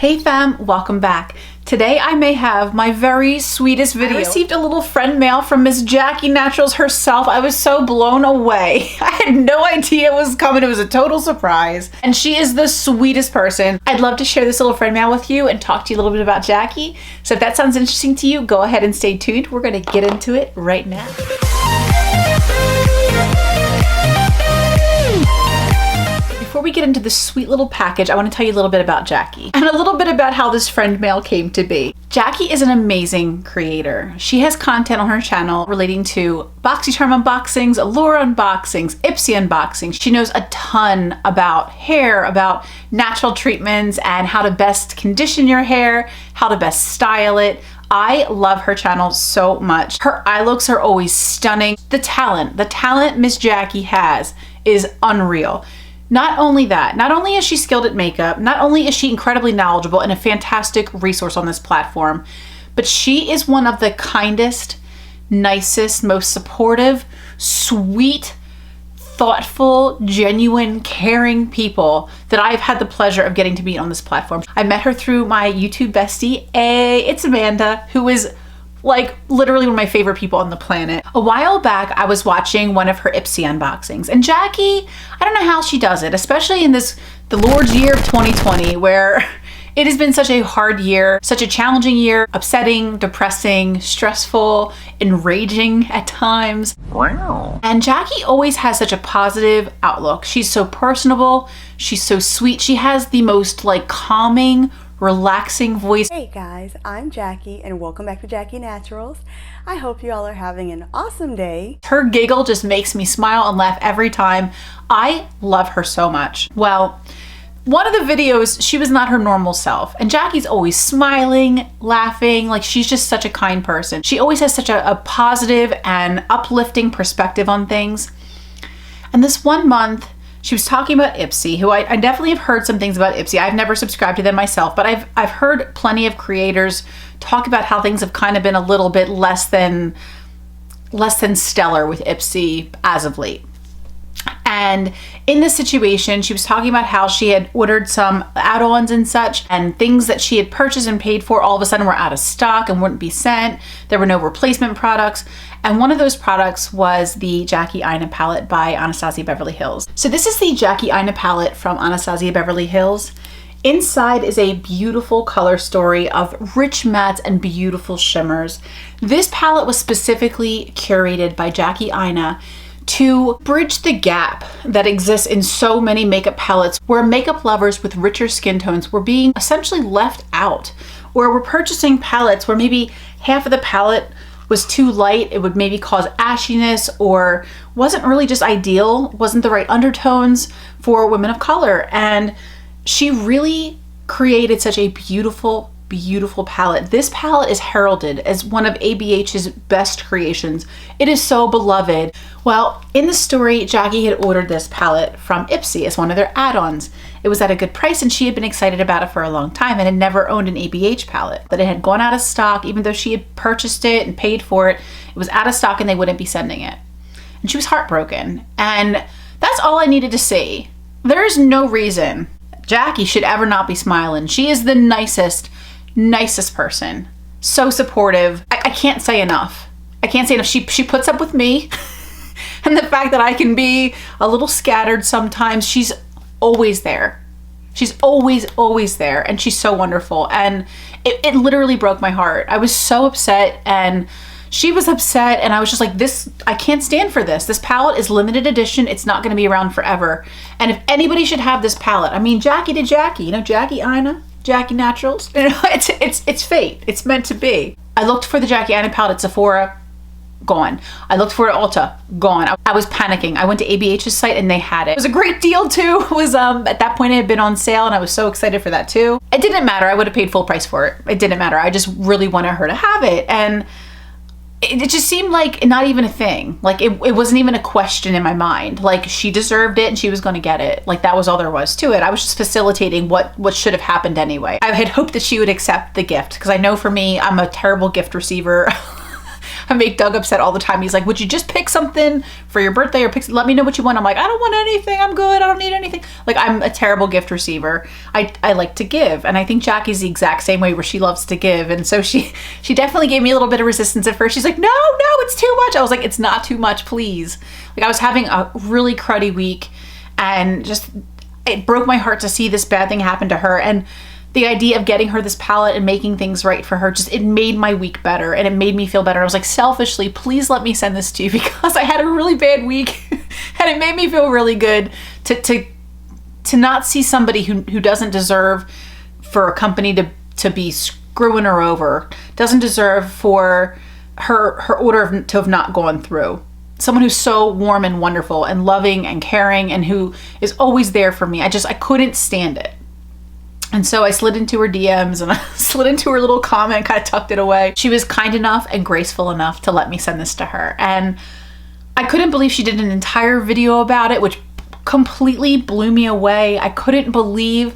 Hey fam, welcome back. Today I may have my very sweetest video. I received a little friend mail from Miss Jackie Naturals herself. I was so blown away. I had no idea it was coming. It was a total surprise. And she is the sweetest person. I'd love to share this little friend mail with you and talk to you a little bit about Jackie. So if that sounds interesting to you, go ahead and stay tuned. We're gonna get into it right now. Before we get into this sweet little package, I want to tell you a little bit about Jackie and a little bit about how this friend mail came to be. Jackie is an amazing creator. She has content on her channel relating to BoxyCharm unboxings, Allure unboxings, Ipsy unboxings. She knows a ton about hair, about natural treatments and how to best condition your hair, how to best style it. I love her channel so much. Her eye looks are always stunning. The talent Miss Jackie has is unreal. Not only that, not only is she skilled at makeup, not only is she incredibly knowledgeable and a fantastic resource on this platform, but she is one of the kindest, nicest, most supportive, sweet, thoughtful, genuine, caring people that I've had the pleasure of getting to meet on this platform. I met her through my YouTube bestie, it's Amanda, who is like literally one of my favorite people on the planet. A while back, I was watching one of her Ipsy unboxings, and Jackie, I don't know how she does it, especially in the Lord's year of 2020, where it has been such a hard year, such a challenging year, upsetting, depressing, stressful, enraging at times. Wow. And Jackie always has such a positive outlook. She's so personable, she's so sweet, she has the most like calming, relaxing voice. Hey guys, I'm Jackie and welcome back to Jackie Naturals. I hope you all are having an awesome day. Her giggle just makes me smile and laugh every time. I love her so much. Well, one of the videos, she was not her normal self, and Jackie's always smiling, laughing, like she's just such a kind person. She always has such a positive and uplifting perspective on things. And this one month, she was talking about Ipsy, who I definitely have heard some things about Ipsy. I've never subscribed to them myself, but I've heard plenty of creators talk about how things have kind of been a little bit less than stellar with Ipsy as of late. And in this situation, she was talking about how she had ordered some add-ons and such, and things that she had purchased and paid for all of a sudden were out of stock and wouldn't be sent. There were no replacement products. And one of those products was the Jackie Aina palette by Anastasia Beverly Hills. So this is the Jackie Aina palette from Anastasia Beverly Hills. Inside is a beautiful color story of rich mattes and beautiful shimmers. This palette was specifically curated by Jackie Aina to bridge the gap that exists in so many makeup palettes where makeup lovers with richer skin tones were being essentially left out, or were purchasing palettes where maybe half of the palette was too light, it would maybe cause ashiness, or wasn't really just ideal, wasn't the right undertones for women of color. And she really created such a beautiful palette. This palette is heralded as one of ABH's best creations. It is so beloved. Well, in the story, Jackie had ordered this palette from Ipsy as one of their add-ons. It was at a good price and she had been excited about it for a long time and had never owned an ABH palette. But it had gone out of stock, even though she had purchased it and paid for it. It was out of stock and they wouldn't be sending it. And she was heartbroken. And that's all I needed to see. There is no reason Jackie should ever not be smiling. She is the nicest person. So supportive. I can't say enough. I can't say enough. She puts up with me and the fact that I can be a little scattered sometimes. She's always there. She's always there, and she's so wonderful. And it literally broke my heart. I was so upset and she was upset, and I was just like, I can't stand for this. This palette is limited edition. It's not gonna be around forever. And if anybody should have this palette, I mean, Jackie to Jackie, you know, Jackie Aina, Jackie Naturals, you know, it's fate. It's meant to be. I looked for the Jackie Aina palette at Sephora, gone. I looked for it at Ulta, gone. I was panicking. I went to ABH's site and they had it. It was a great deal too. It was at that point it had been on sale and I was so excited for that too. It didn't matter. I would have paid full price for it. It didn't matter. I just really wanted her to have it, and it just seemed like not even a thing. Like it wasn't even a question in my mind. Like she deserved it and she was going to get it. Like that was all there was to it. I was just facilitating what should have happened anyway. I had hoped that she would accept the gift because I know for me, I'm a terrible gift receiver. I make Doug upset all the time. He's like, would you just pick something for your birthday or let me know what you want? I'm like, I don't want anything. I'm good. I don't need anything. Like, I'm a terrible gift receiver. I like to give. And I think Jackie's the exact same way, where she loves to give. And so she definitely gave me a little bit of resistance at first. She's like, no, it's too much. I was like, it's not too much, please. Like, I was having a really cruddy week, and just, it broke my heart to see this bad thing happen to her. And the idea of getting her this palette and making things right for her, just, it made my week better, and it made me feel better. I was like, selfishly, please let me send this to you, because I had a really bad week and it made me feel really good to not see somebody who doesn't deserve for a company to be screwing her over, doesn't deserve for her order to have not gone through. Someone who's so warm and wonderful and loving and caring, and who is always there for me. I couldn't stand it. And so I slid into her DMs, and I slid into her little comment, kind of tucked it away. She was kind enough and graceful enough to let me send this to her. And I couldn't believe she did an entire video about it, which completely blew me away. I couldn't believe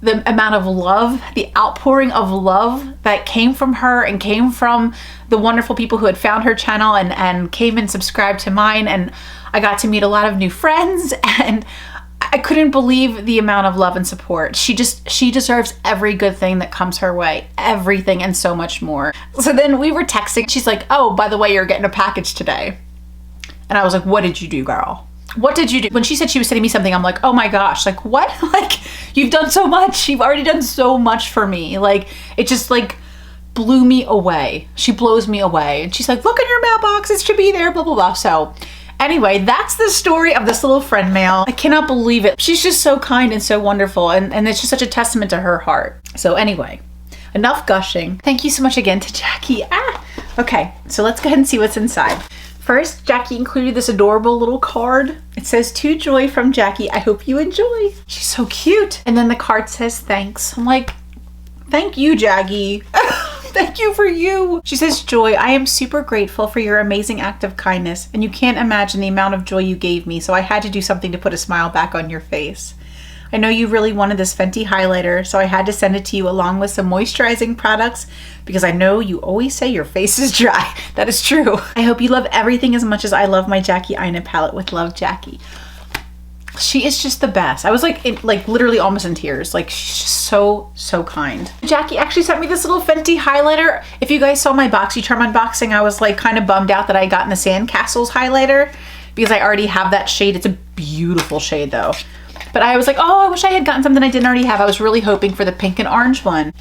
the amount of love, the outpouring of love that came from her and came from the wonderful people who had found her channel and came and subscribed to mine. And I got to meet a lot of new friends, and I couldn't believe the amount of love and support. She deserves every good thing that comes her way, everything and so much more. So then we were texting. She's like, oh, by the way, you're getting a package today. And I was like, what did you do, girl? What did you do? When she said she was sending me something, I'm like, oh my gosh, like what? Like, you've done so much. You've already done so much for me. Like, it just like blew me away. She blows me away. And she's like, look in your mailbox. It should be there, blah, blah, blah. So anyway, that's the story of this little friend mail. I cannot believe it. She's just so kind and so wonderful, and it's just such a testament to her heart. So anyway, enough gushing. Thank you so much again to Jackie. Okay, so let's go ahead and see what's inside. First, Jackie included this adorable little card. It says, to Joy from Jackie, I hope you enjoy. She's so cute. And then the card says, thanks. I'm like, thank you, Jackie. Thank you for you. She says, Joy, I am super grateful for your amazing act of kindness, and you can't imagine the amount of joy you gave me, so I had to do something to put a smile back on your face. I know you really wanted this Fenty highlighter, so I had to send it to you along with some moisturizing products, because I know you always say your face is dry. That is true. I hope you love everything as much as I love my Jackie Aina palette. With love, Jackie. She is just the best. I was like literally almost in tears. Like, she's just so kind. Jackie actually sent me this little Fenty highlighter. If you guys saw my BoxyCharm unboxing, I was like kind of bummed out that I got in the Sandcastles highlighter, because I already have that shade. It's a beautiful shade though. But I was like, oh, I wish I had gotten something I didn't already have. I was really hoping for the pink and orange one.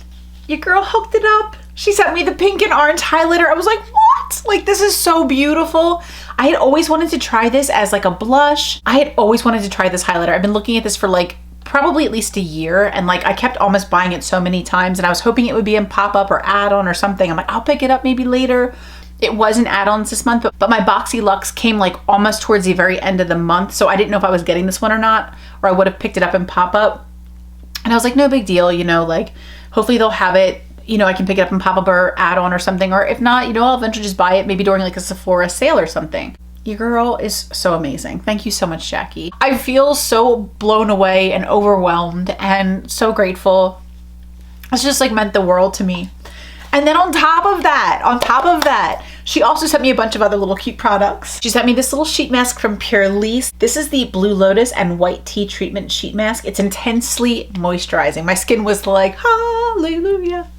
Your girl hooked it up. She sent me the pink and orange highlighter. I was like, what? Like, this is so beautiful. I had always wanted to try this as like a blush. I had always wanted to try this highlighter. I've been looking at this for like probably at least a year, and like I kept almost buying it so many times, and I was hoping it would be in pop-up or add-on or something. I'm like, I'll pick it up maybe later. It wasn't add-ons this month, but my Boxy Luxe came like almost towards the very end of the month, so I didn't know if I was getting this one or not, or I would have picked it up in pop-up. And I was like, no big deal, you know, like hopefully they'll have it, you know, I can pick it up in pop-up or add-on or something, or if not, you know, I'll eventually just buy it maybe during like a Sephora sale or something. Your girl is so amazing. Thank you so much, Jackie. I feel so blown away and overwhelmed and so grateful. It's just like meant the world to me. And then on top of that, she also sent me a bunch of other little cute products. She sent me this little sheet mask from Pure Lease. This is the Blue Lotus and White Tea Treatment Sheet Mask. It's intensely moisturizing. My skin was like, hallelujah.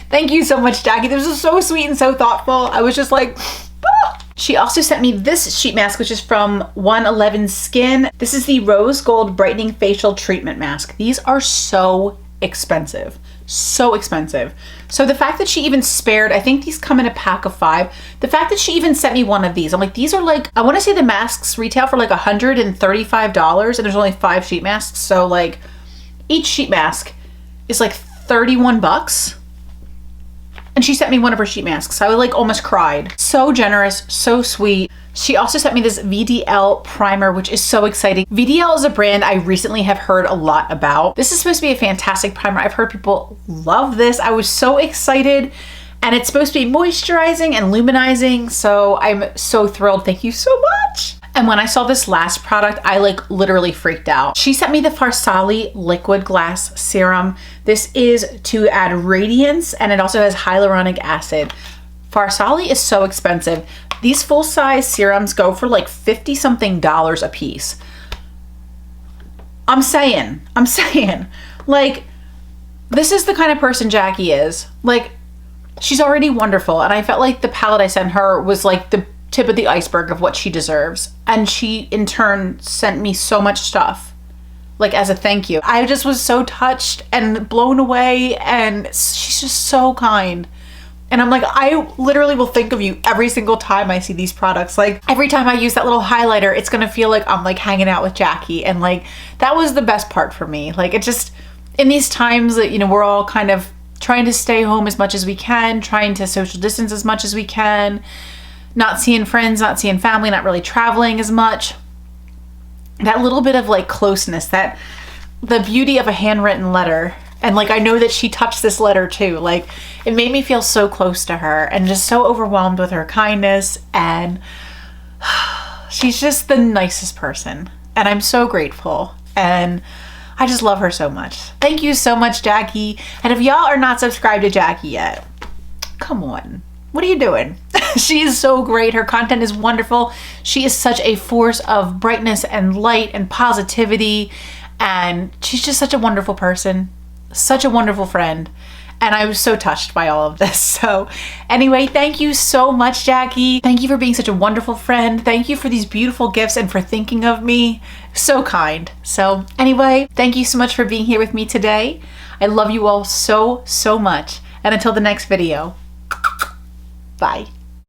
Thank you so much, Jackie. This was so sweet and so thoughtful. I was just like, ah. She also sent me this sheet mask, which is from 111 Skin. This is the Rose Gold Brightening Facial Treatment Mask. These are so expensive. So expensive. So the fact that she even spared, I think these come in a pack of 5. The fact that she even sent me one of these, I'm like, these are like, I want to say the masks retail for like $135, and there's only 5 sheet masks. So like each sheet mask is like 31 bucks. And she sent me one of her sheet masks. I like almost cried. So generous, so sweet. She also sent me this Vdl Primer, which is so exciting. Vdl is a brand I recently have heard a lot about. This is supposed to be a fantastic primer. I've heard people love this. I was so excited. And it's supposed to be moisturizing and luminizing. So I'm so thrilled. Thank you so much. And when I saw this last product, I like literally freaked out. She sent me the Farsali Liquid Glass Serum. This is to add radiance, and it also has hyaluronic acid. Farsali is so expensive. These full-size serums go for like $50-something a piece. I'm saying, like, this is the kind of person Jackie is. Like, she's already wonderful, and I felt like the palette I sent her was like the tip of the iceberg of what she deserves. And she, in turn, sent me so much stuff, like, as a thank you. I just was so touched and blown away, and she's just so kind. And I'm like, I literally will think of you every single time I see these products. Like, every time I use that little highlighter, it's gonna feel like I'm like hanging out with Jackie. And like, that was the best part for me. Like, it just, in these times that, you know, we're all kind of trying to stay home as much as we can, trying to social distance as much as we can, not seeing friends, not seeing family, not really traveling as much. That little bit of like closeness, that the beauty of a handwritten letter. And like, I know that she touched this letter too. Like, it made me feel so close to her and just so overwhelmed with her kindness. And she's just the nicest person. And I'm so grateful. And I just love her so much. Thank you so much, Jackie. And if y'all are not subscribed to Jackie yet, come on. What are you doing? She is so great. Her content is wonderful. She is such a force of brightness and light and positivity. And she's just such a wonderful person. Such a wonderful friend, and I was so touched by all of this. So anyway, thank you so much, Jackie. Thank you for being such a wonderful friend. Thank you for these beautiful gifts and for thinking of me. So kind. So anyway, thank you so much for being here with me today. I love you all so, so much. And until the next video, bye.